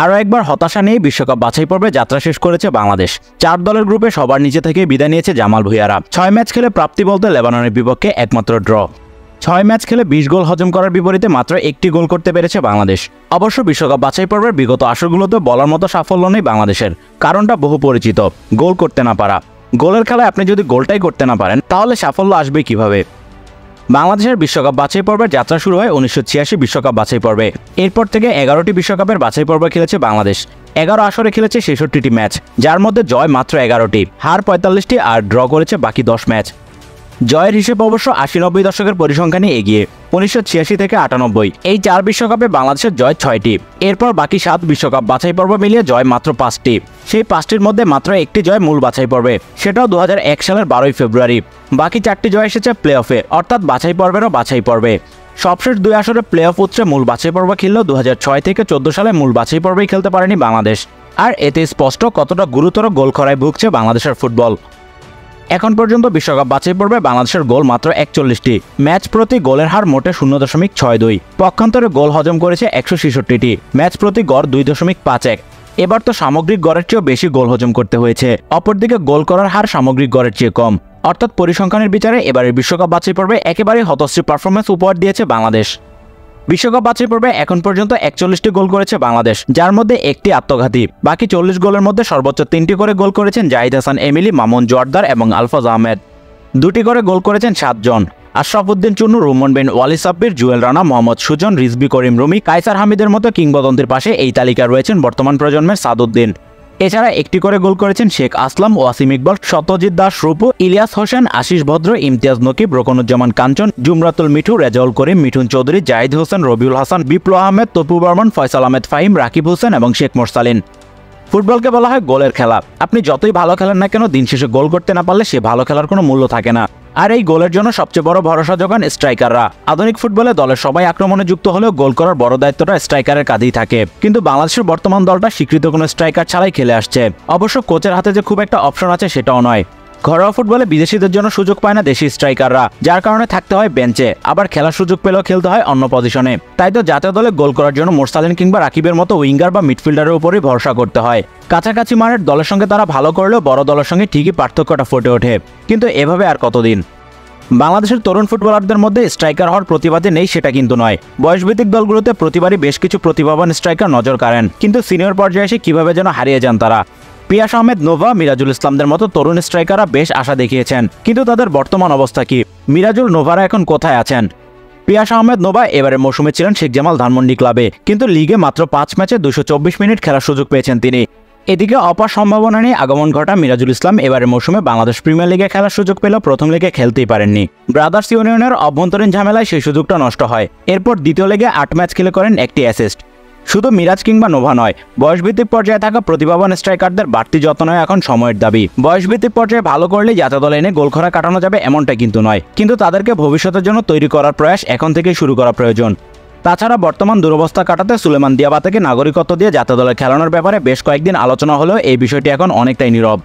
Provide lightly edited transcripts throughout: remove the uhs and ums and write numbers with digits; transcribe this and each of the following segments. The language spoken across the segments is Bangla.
আরও একবার হতাশা নিয়ে বিশ্বকাপ বাছাই পর্বে যাত্রা শেষ করেছে বাংলাদেশ। 4 দলের গ্রুপে সবার নিচে থেকে বিদায় নিয়েছে জামাল ভুঁইয়ারা। 6 ম্যাচ খেলে প্রাপ্তি বলতে লেবাননের বিপক্ষে একমাত্র ড্র। 6 ম্যাচ খেলে 20 গোল হজম করার বিপরীতে মাত্র একটি গোল করতে পেরেছে বাংলাদেশ। অবশ্য বিশ্বকাপ বাছাই পর্বের বিগত আসরগুলোতে বলার মতো সাফল্য নেই বাংলাদেশের। কারণটা বহু পরিচিত, গোল করতে না পারা। গোলের খেলায় আপনি যদি গোলটাই করতে না পারেন তাহলে সাফল্য আসবে কিভাবে? বাংলাদেশের বিশ্বকাপ বাছাই পর্বের যাত্রা শুরু হয় 1986 বিশ্বকাপ বাছাই পর্বে। এরপর থেকে 11টি বিশ্বকাপের বাছাই পর্ব খেলেছে বাংলাদেশ। 11 আসরে খেলেছে 66টি ম্যাচ, যার মধ্যে জয় মাত্র 11টি, হার 45টি আর ড্র করেছে বাকি 10 ম্যাচ। জয়ের হিসেব অবশ্য 80-90 দশকের পরিসংখ্যানে এগিয়ে। 1986 থেকে 98 এই 4 বিশ্বকাপে বাংলাদেশের জয় 6টি। এরপর বাকি 7 বিশ্বকাপ বাছাই পর্ব মিলিয়ে জয় মাত্র 5টি। সেই 5টির মধ্যে মাত্র একটি জয় মূল বাছাই পর্বে, সেটাও 2001 সালের 12 ফেব্রুয়ারি। বাকি 4টি জয় এসেছে প্লে অফে, অর্থাৎ বাছাই পর্বেরও বাছাই পর্বে। সবশেষ 2 আসরে প্লে অফ উৎসে মূল বাছাই পর্ব খেললেও 2006 থেকে 14 সালে মূল বাছাই পর্বেই খেলতে পারেনি বাংলাদেশ। আর এতে স্পষ্ট কতটা গুরুতর গোল খরায় ভুগছে বাংলাদেশের ফুটবল। এখন পর্যন্ত বিশ্বকাপ বাছাই পর্বে বাংলাদেশের গোল মাত্র 41টি। ম্যাচ প্রতি গোলের হার মোটে 0.62। পক্ষান্তরে গোল হজম করেছে 166টি। ম্যাচ প্রতি গড় 2.51। এবার তো সামগ্রিক গড়ের চেয়েও বেশি গোল হজম করতে হয়েছে। অপরদিকে গোল করার হার সামগ্রিক গড়ের চেয়ে কম। অর্থাৎ পরিসংখ্যানের বিচারে এবারের বিশ্বকাপ বাছাই পর্বে একেবারেই হতশ্রী পারফরমেন্স উপহার দিয়েছে বাংলাদেশ। বিশ্বকাপ বাছাই পর্বে এখন পর্যন্ত 41টি গোল করেছে বাংলাদেশ, যার মধ্যে একটি আত্মঘাতী। বাকি 40 গোলের মধ্যে সর্বোচ্চ 3টি করে গোল করেছেন জাহিদ হাসান এমিলি, মামুন জোয়ারদার এবং আলফাজ আহমেদ। 2টি করে গোল করেছেন 7 জন। আশরাফ উদ্দিন চুন্নু, রুমন বিন ওয়ালি সাব্বির, জুয়েল রানা, মোহাম্মদ সুজন, রিজবি করিম রুমি, কায়সার হামিদের মতো কিংবদন্তির পাশে এই তালিকায় রয়েছেন বর্তমান প্রজন্মের সাদউদ্দিন। এছাড়া একটি করে গোল করেছেন শেখ আসলাম, ওয়াসিম ইকবাল, সত্যজিৎ দাস রূপু, ইলিয়াস হোসেন, আশিস ভদ্র, ইমতিয়াজ নকিব, রকনুজ্জামান কাঞ্চন, জুমরাতুল মিঠু, রেজাউল করিম, মিঠুন চৌধুরী, জাহিদ হোসেন, রবিউল হাসান, বিপ্লব আহমেদ, তপু বর্মন, ফয়সাল আহমেদ ফাহিম, রাকিব হোসেন এবং শেখ মোরসালিন। ফুটবলকে বলা হয় গোলের খেলা। আপনি যতই ভালো খেলেন না কেন, দিন শেষে গোল করতে না পারলে সে ভালো খেলার কোনো মূল্য থাকে না। আর এই গোলের জন্য সবচেয়ে বড় ভরসা যোগান স্ট্রাইকাররা। আধুনিক ফুটবলে দলের সবাই আক্রমণে যুক্ত হলেও গোল করার বড় দায়িত্বটা স্ট্রাইকারের কাঁধেই থাকে। কিন্তু বাংলাদেশের বর্তমান দলটা স্বীকৃত কোনো স্ট্রাইকার ছাড়াই খেলে আসছে। অবশ্য কোচের হাতে যে খুব একটা অপশন আছে সেটাও নয়। ঘরোয়া ফুটবলে বিদেশিদের জন্য সুযোগ পায় না দেশি স্ট্রাইকাররা, যার কারণে থাকতে হয় বেঞ্চে। আবার খেলার সুযোগ পেলেও খেলতে হয় অন্য পজিশনে। তাই তো জাতীয় দলে গোল করার জন্য মোরসালিন কিংবা রাকিবের মতো উইঙ্গার বা মিডফিল্ডারের উপরই ভরসা করতে হয়। কাছাকাছি মানের দলের সঙ্গে তারা ভালো করলেও বড় দলের সঙ্গে ঠিকই পার্থক্যটা ফুটে ওঠে। কিন্তু এভাবে আর কতদিন? বাংলাদেশের তরুণ ফুটবলারদের মধ্যে স্ট্রাইকার হওয়ার প্রতিবাদে নেই সেটা কিন্তু নয়। বয়সভিত্তিক দলগুলোতে প্রতিবারই বেশ কিছু প্রতিভাবান স্ট্রাইকার নজর কাড়েন, কিন্তু সিনিয়র পর্যায়ে এসে কিভাবে যেন হারিয়ে যান তারা। পিয়াস আহমেদ, নোভা, মিরাজুল ইসলামদের মতো তরুণ স্ট্রাইকাররা বেশ আশা দেখিয়েছেন, কিন্তু তাদের বর্তমান অবস্থা কি? মিরাজুল, নোভারা এখন কোথায় আছেন? পিয়াস আহমেদ, নোভা এবারে মৌসুমে ছিলেন শেখ জামাল ধানমন্ডি ক্লাবে, কিন্তু লিগে মাত্র 5 ম্যাচে 224 মিনিট খেলার সুযোগ পেয়েছেন তিনি। এদিকে অপার সম্ভাবনা নিয়ে আগমন ঘটা মিরাজুল ইসলাম এবারে মৌসুমে বাংলাদেশ প্রিমিয়ার লিগে খেলার সুযোগ পেলেও প্রথম লিগে খেলতেই পারেননি। ব্রাদার্স ইউনিয়নের অভ্যন্তরীণ ঝামেলায় সেই সুযোগটা নষ্ট হয়। এরপর দ্বিতীয় লিগে 8 ম্যাচ খেলে করেন একটি অ্যাসিস্ট। শুধু মিরাজ কিংবা নোভা নয়, বয়সভিত্তিক পর্যায়ে থাকা প্রতিভাবান স্ট্রাইকারদের বাড়তি যত্ন নেওয়া এখন সময়ের দাবি। বয়সভিত্তিক পর্যায়ে ভালো করলে জাতীয় দলে এনে গোলখরা কাটানো যাবে এমনটা কিন্তু নয়, কিন্তু তাদেরকে ভবিষ্যতের জন্য তৈরি করার প্রয়াস এখন থেকেই শুরু করা প্রয়োজন। তাছাড়া বর্তমান দুরবস্থা কাটাতে সুলেমান দিয়াবাতেকে নাগরিকত্ব দিয়ে জাতীয় দলে খেলানোর ব্যাপারে বেশ কয়েকদিন আলোচনা হলেও এই বিষয়টি এখন অনেকটাই নীরব।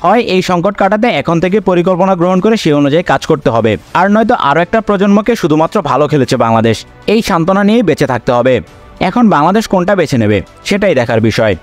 হয় এই সংকট কাটাতে এখন থেকে পরিকল্পনা গ্রহণ করে সে অনুযায়ী কাজ করতে হবে, আর নয়তো আরও একটা প্রজন্মকে শুধুমাত্র ভালো খেলেছে বাংলাদেশ এই সান্ত্বনা নিয়েই বেঁচে থাকতে হবে। এখন বাংলাদেশ কোনটা বেছে নেবে সেটাই দেখার বিষয়।